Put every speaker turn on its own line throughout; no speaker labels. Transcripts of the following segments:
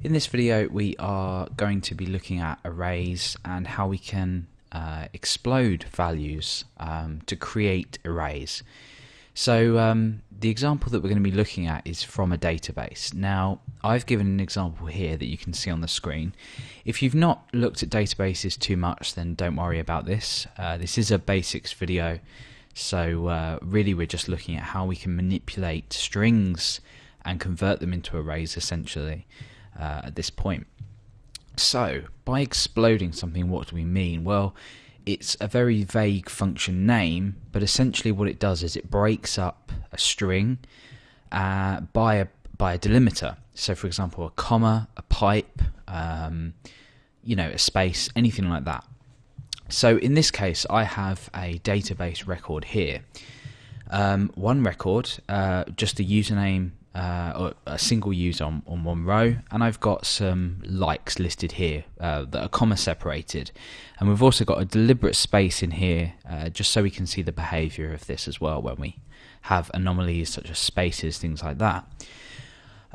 In this video we are going to be looking at arrays and how we can explode values to create arrays. So the example that we're going to be looking at is from a database. Now I've given an example here that you can see on the screen. If you've not looked at databases too much, then don't worry about this. This is a basics video, so really we're just looking at how we can manipulate strings and convert them into arrays essentially. At this point. So, by exploding something, what do we mean? Well, it's a very vague function name, but essentially what it does is it breaks up a string by a delimiter. So, for example, a comma, a pipe, a space, anything like that. So, in this case, I have a database record here. One record, just a username. Or a single user on one row, and I've got some likes listed here that are comma separated, and we've also got a deliberate space in here just so we can see the behavior of this as well when we have anomalies such as spaces, things like that.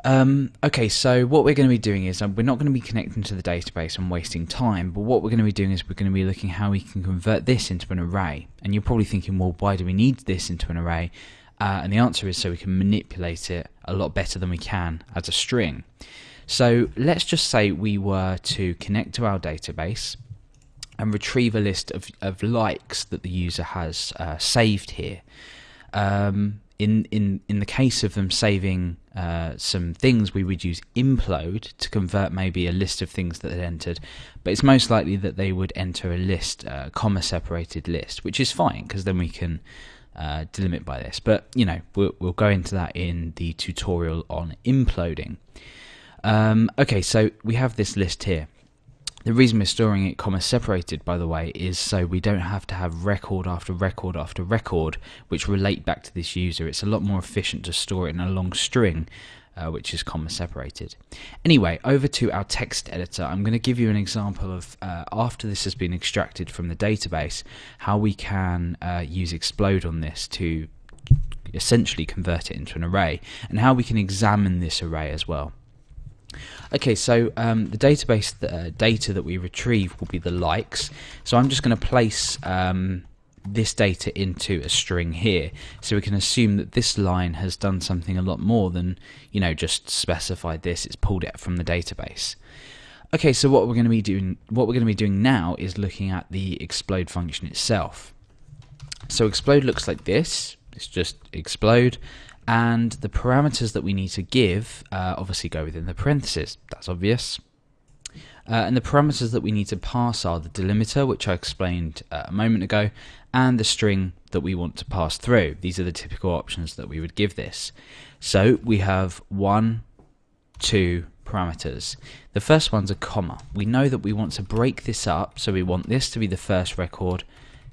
Okay, so what we're going to be doing is we're not going to be connecting to the database and wasting time, but what we're going to be doing is we're going to be looking how we can convert this into an array. And you're probably thinking, well, why do we need this into an array? And the answer is so we can manipulate it a lot better than we can as a string. So let's just say we were to connect to our database and retrieve a list of likes that the user has saved here. In the case of them saving some things, we would use implode to convert maybe a list of things that they entered, but it's most likely that they would enter a list, comma separated list, which is fine because then we can delimit by this, but we'll go into that in the tutorial on imploding. Okay, so we have this list here. The reason we're storing it comma separated, by the way, is so we don't have to have record after record after record which relate back to this user. It's a lot more efficient to store it in a long string which is comma separated. Anyway, over to our text editor. I'm going to give you an example of after this has been extracted from the database, how we can use explode on this to essentially convert it into an array, and how we can examine this array as well. Okay, so the database data that we retrieve will be the likes. So I'm just going to place this data into a string here, so we can assume that this line has done something a lot more than just specified this. It's pulled it from the database. Okay, so what we're going to be doing now is looking at the explode function itself. So explode looks like this. It's just explode, and the parameters that we need to give obviously go within the parentheses. That's obvious. And the parameters that we need to pass are the delimiter, which I explained a moment ago, and the string that we want to pass through. These are the typical options that we would give this. So we have 1, 2 parameters. The first one's a comma. We know that we want to break this up, so we want this to be the first record,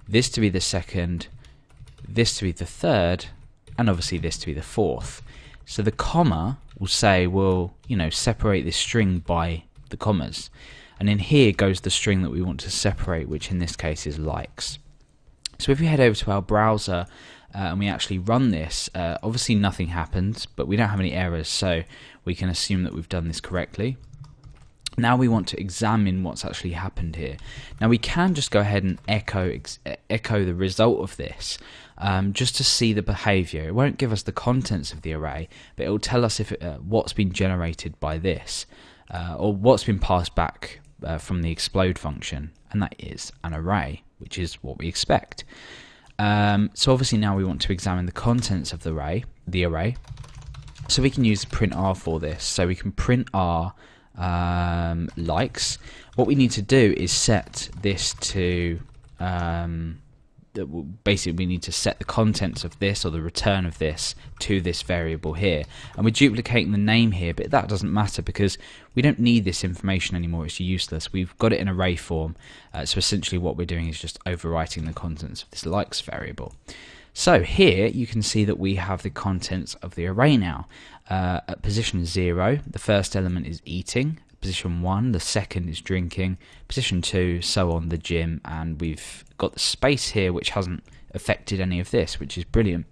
this to be the second, this to be the third, and obviously this to be the fourth. So the comma will say, well, separate this string by the commas, and in here goes the string that we want to separate, which in this case is likes. So if we head over to our browser and we actually run this, obviously nothing happens, but we don't have any errors, so we can assume that we've done this correctly. Now we want to examine what's actually happened here. Now we can just go ahead and echo the result of this just to see the behavior. It won't give us the contents of the array, but it will tell us if what's been generated by this or what's been passed back from the explode function, and that is an array, which is what we expect. So obviously now we want to examine the contents of the array. So we can use print r for this. So we can print r likes. What we need to do is set this to basically we need to set the contents of this, or the return of this, to this variable here, and we're duplicating the name here, but that doesn't matter because we don't need this information anymore. It's useless. We've got it in array form, so essentially what we're doing is just overwriting the contents of this likes variable. So here you can see that we have the contents of the array now. At position 0, the first element is eating. Position 1, the second is drinking. Position 2, so on, the gym. And we've got the space here which hasn't affected any of this, which is brilliant.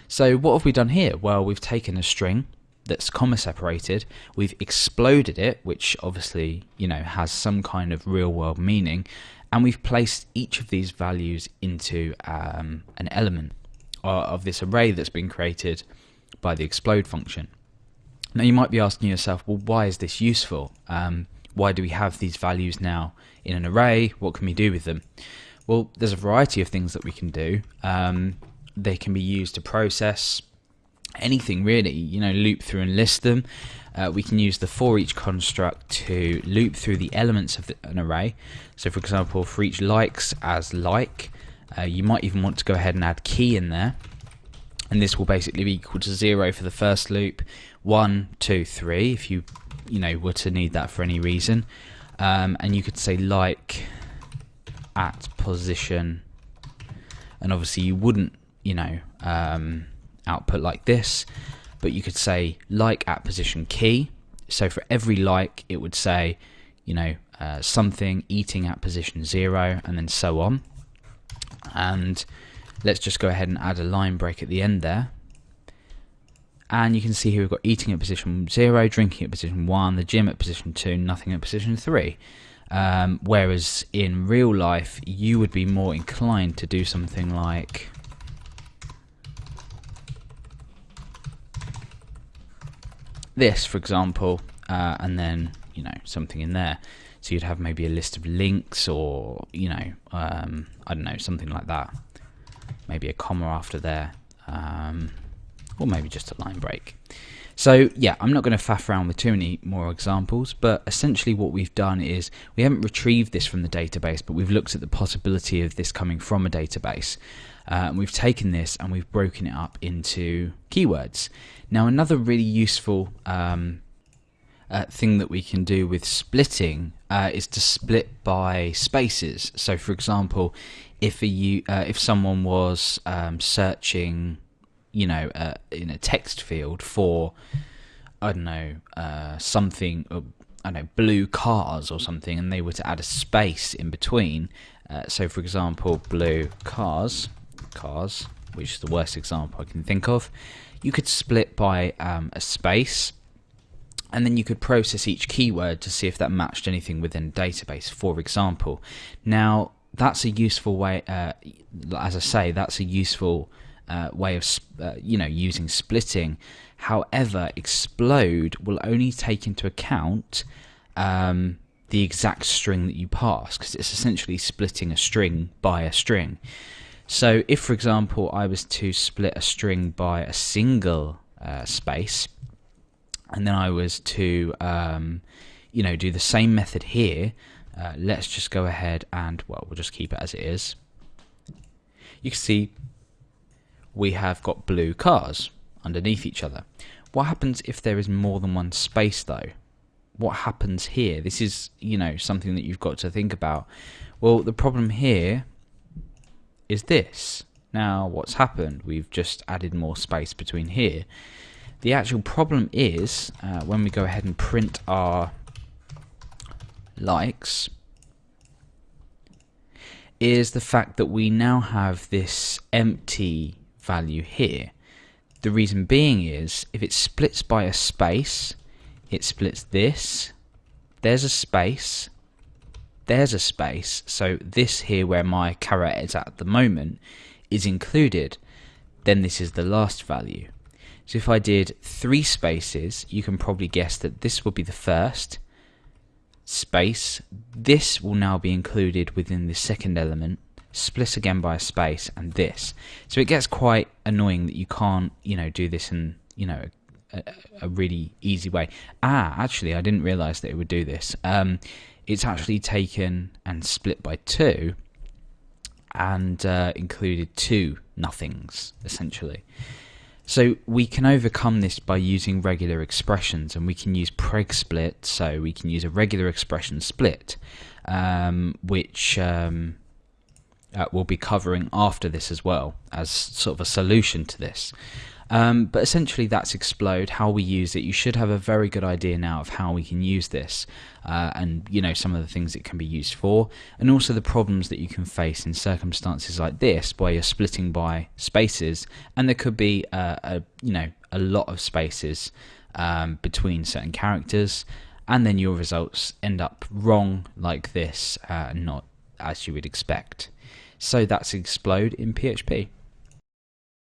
So what have we done here? Well, we've taken a string that's comma separated, we've exploded it, which obviously, has some kind of real world meaning, and we've placed each of these values into an element of this array that's been created by the explode function. Now you might be asking yourself, well, why is this useful? Why do we have these values now in an array? What can we do with them? Well, there's a variety of things that we can do. They can be used to process anything really, loop through and list them. We can use the for each construct to loop through the elements of an array. So for example, for each likes as like, you might even want to go ahead and add key in there, and this will basically be equal to 0 for the first loop, 1, 2, 3 if you were to need that for any reason, and you could say like at position, and obviously you wouldn't output like this, but you could say like at position key. So for every like it would say something eating at position 0, and then so on. And let's just go ahead and add a line break at the end there, and you can see here we've got eating at position 0, drinking at position 1, the gym at position 2, nothing at position 3. Whereas in real life you would be more inclined to do something like this, for example, and then something in there. So you'd have maybe a list of links, or I don't know, something like that. Maybe a comma after there, or maybe just a line break. So yeah, I'm not going to faff around with too many more examples, but essentially what we've done is we haven't retrieved this from the database, but we've looked at the possibility of this coming from a database. And we've taken this and we've broken it up into keywords. Now another really useful thing that we can do with splitting is to split by spaces. So for example, if someone was searching in a text field for something, blue cars or something, and they were to add a space in between, so for example blue cars, which is the worst example I can think of, you could split by a space, and then you could process each keyword to see if that matched anything within a database, for example. Now that's a useful way, as I say, that's a useful way of using splitting. However, explode will only take into account the exact string that you pass, because it's essentially splitting a string by a string. So if, for example, I was to split a string by a single space, and then I was to do the same method here, let's just go ahead and, well, we'll just keep it as it is. You can see we have got blue cars underneath each other. What happens if there is more than one space though? What happens here? This is, something that you've got to think about. Well, the problem here is this. Now, what's happened? We've just added more space between here. The actual problem is when we go ahead and print our likes, is the fact that we now have this empty value here. The reason being is if it splits by a space, it splits this, there's a space, there's a space, so this here where my caret is at the moment is included, then this is the last value. So if I did 3 spaces, you can probably guess that this will be the first space, this will now be included within the second element, split again by a space, and this. So it gets quite annoying that you can't, do this in, a really easy way. Actually, I didn't realize that it would do this. It's actually taken and split by 2 and included 2 nothings, essentially. So we can overcome this by using regular expressions, and we can use preg split, so we can use a regular expression split, which we'll be covering after this as well, as sort of a solution to this. But essentially that's explode, how we use it. You should have a very good idea now of how we can use this, and some of the things it can be used for, and also the problems that you can face in circumstances like this where you're splitting by spaces, and there could be a lot of spaces between certain characters, and then your results end up wrong like this, not as you would expect. So that's explode in PHP.